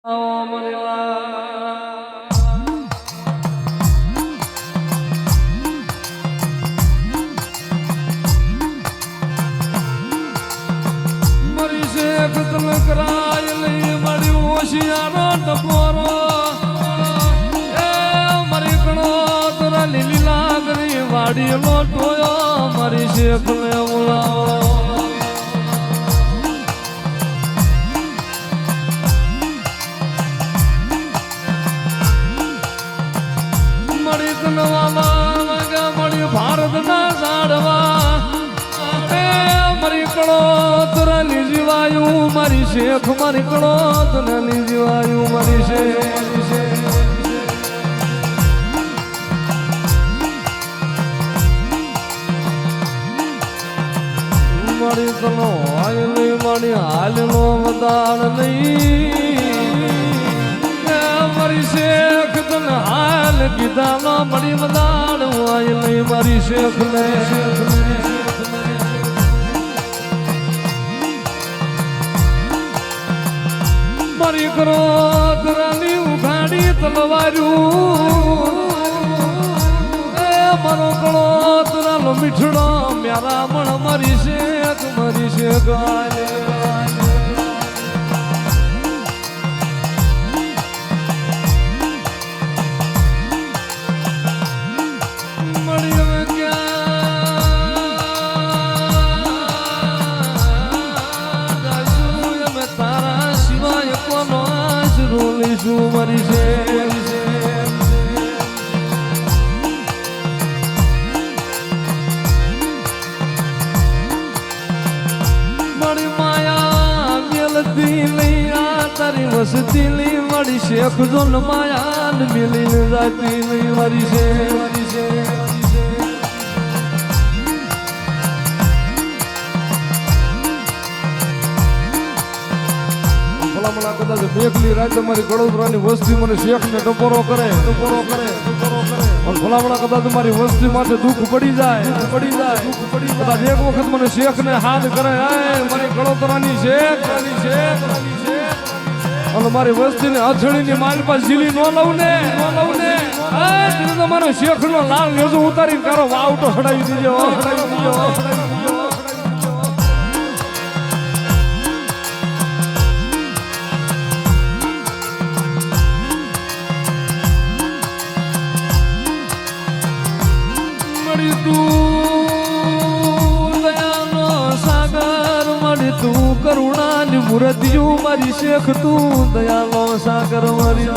મારી શેખ તલ કરાય લઈ મારી હોશિયારો ટપોરો એ મારી કણો તરા લીલી લાગણી વાડી લોટોયો મારી શેખ ને બોલાવો મળી ભારત ના સાડવા મારી કણો તરાની જીવાયું મારી શેખ મારી કણો તરાની જીવાયું મારી શેખ મારી તનો હાલ નહીં મારી હાલનો વધાર નહીં મારી શેખ તને હાલ કીધા નો મળી મદાન હોય નહીં મારી શેખ ને મારી કરો તરાની ઉઘાડી તલવાર્યું એ મારો કળો તરાનો મીઠડો મ્યારા મણ મારી શેખ મારી મારી માયા મેલતી લઈ આ તારી વસતી લઈ મારી શેખ જોન માયા મેલી જાતી લઈ મારી કદાચ મેઘલી રાત મારી ગળોદરાની વસ્તી મને શેખ ને ટપોરો કરે ભલામણા કદાચ મારી વસ્તી માટે દુઃખ પડી જાય કદાચ એક વખત મને શેખ ને હાથ કરે મારી ગળોદરાની શેખ અને મારી વસ્તી ને હથેળી ની માલપા ઝીલી નો લઉં ને મારો શેખ નો લાલ નેજો ઉતારી કારો વાવટો હડાવી દીજો તું કરુણાની મૂર્તિયું મારી શેખ તું દયાલો સાગર મારી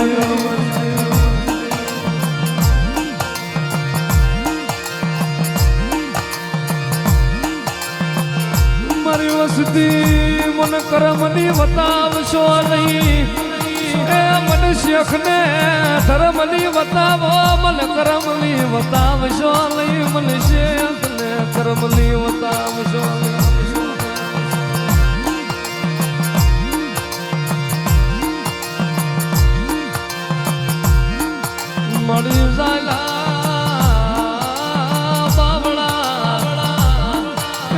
મારી વસતી મને કરમની બતાવશો નહીં એ મને શેખ ને ધર્મની બતાવો મને કરમની બતાવશો નહીં મને શેખ ને કરમની બતાવશો મળી ઝાલા બાવળા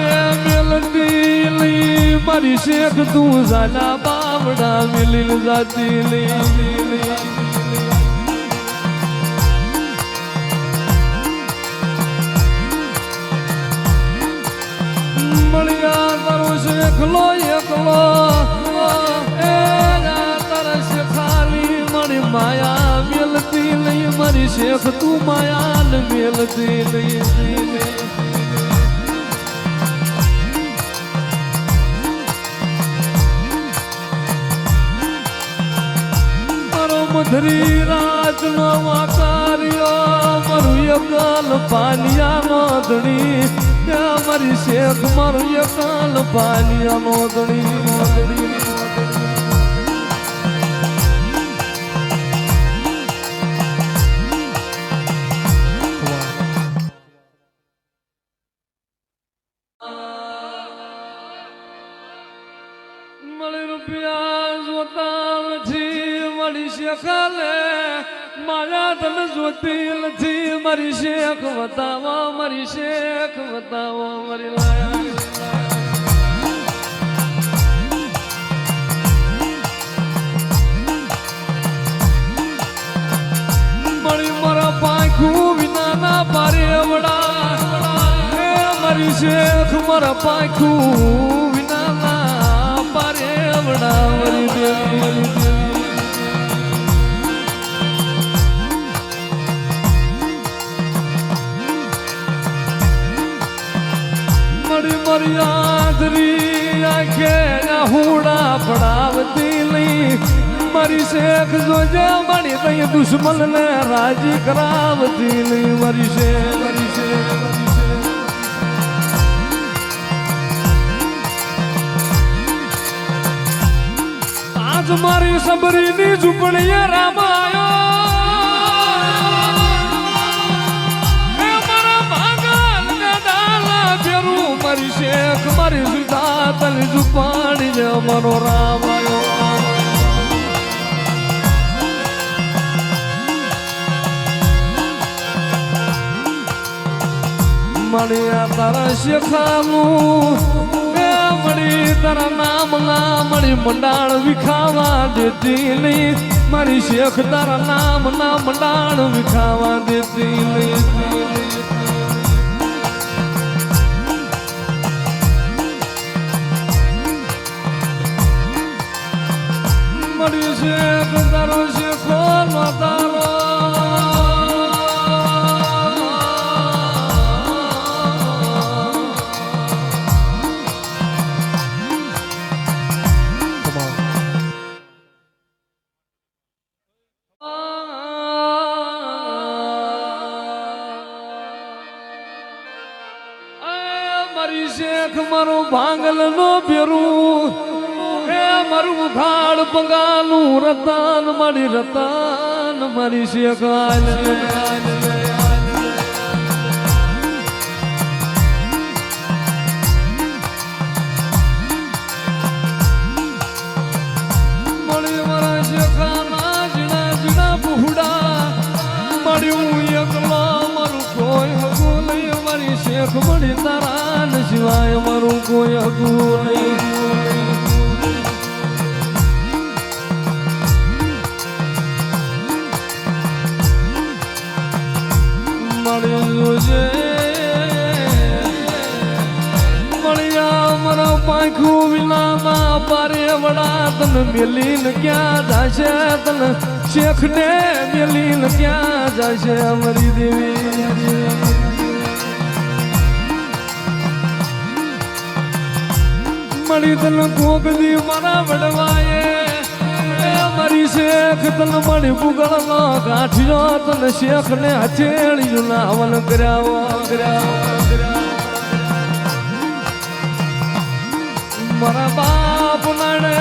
એ મેલતી લઈ મારી શેખ તું ઝાલા બાવળા મિલી જાતી લઈ મળ્યા તારો શેખલો એકલો એ તારા શેખાલી મળી માયા મેલતી લઈ મારી શેખ તું માયા મેલતી લઈ મારો મધરી રાત નો વાકાર્યો મારું એકલ પાનિયા નો ધણી મારી શેખ મારું એકલ પાનિયા નો ધણી શેખાલે મારા તન જોતી નથી મારી શેખ બતાવો મારી શેખ બતાવો મારી લાયા પારેવડા મારી શેખ મારા પાખું વિના પારેવડા મારી દેવી મળી મર્યાદરી આંખે હુડા પડાવતી લઈ મારી શેખ જોજે મારી તઈ દુશ્મન ને રાજી કરાવતી લઈ મારી શેખ આજ મારી સબરીની ઝૂંપડીએ રામાયો મારી શેખ મારી સુધા તલી ઝુપાડી ને મારો રામ આવ્યો મણિયા તારા શેખાનું મળી તારા નામ ના મળી મંડાણ વિખાવા દેતી નહીં મારી શેખ તારા નામ ના મંડાણ વિખાવા દેતી નહીં મળી શેખ તારો શેખો નો તારો મારી શેખ મારું ભાંગલ નો ભેરું મારું ખાડ પગાલું રતન મારી રતન મારી શેખ મળી મારા શેખાના જીણા જીણા બુહડા મળ્યું એકલો મારું કોઈ હગું નહીં મારી શેખ મળી તારા સિવાય મારું કોઈ હગું નહીં મળ્યા મારા પાંખું વિના પારેવડા તન મેલીન ક્યાં જશે તન શેખ ને મેલીન ક્યાં જશે અમારી દેવી મળી તન કોકદી મારા વડવાએ મારી શેખ તન મળી બુગળ નો કાઠિયો તન શેખ ને હથેળિયું નાવન કર્યાવો મારા બાપ નાડે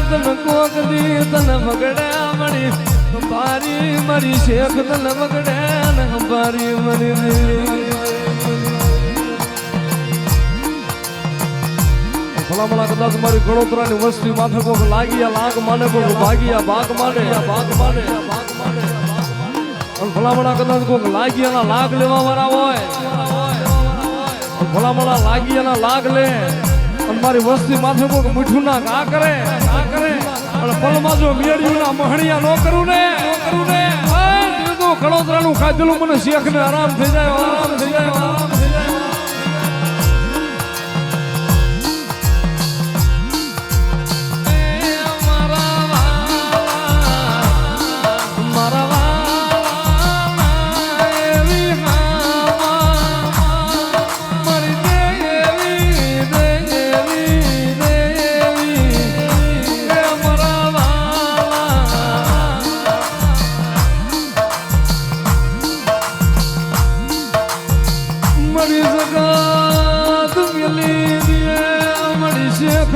તન કોક દી તન બગડ્યા મળી અંબારી મારી શેખ તન બગડે ને અંબારી મરી ભલા ભલા કદાચ મારી ગળોતરાની વસ્તી માથે કોક લાગી લાગ માને કોક ભાગી ભાગ માને ભલા ભલા કદાચ કોક લાગી એના લાગ લેવા વાળા હોય ભલા ભલા લાગી એના લાગ લે અને મારી વસ્તી માથે કોક મીઠું ના ઘા કરે અને પલમાં જો મેળ્યું ના મહણિયા નો કરું ને ગળોતરાનું ખાધેલું મને શેખ ને આરામ થઈ જાય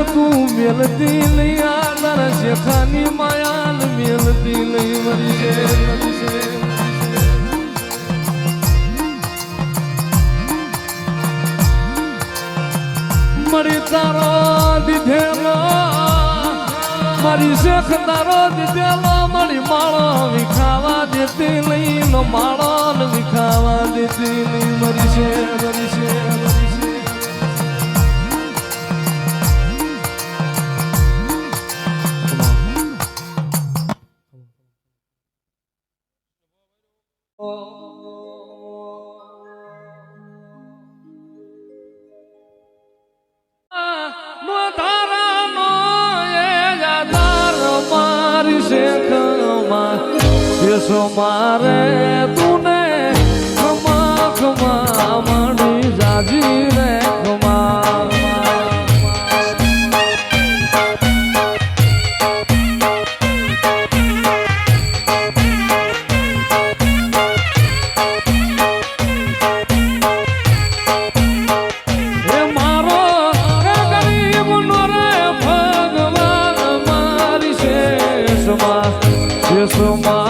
તું મેલતી નહીં તારા શેખાની માયાલ મેલતી નહીં મરી મળી તારો દીધેલો મારી શેખ તારો દીધેલો મળી માળો વિખાવા દેતી નહીં માળો વિખાવા દેતી નહીં મરી છે શેષો મારે તુને ખમા ખમા મળી જાજી રે ખમા so much.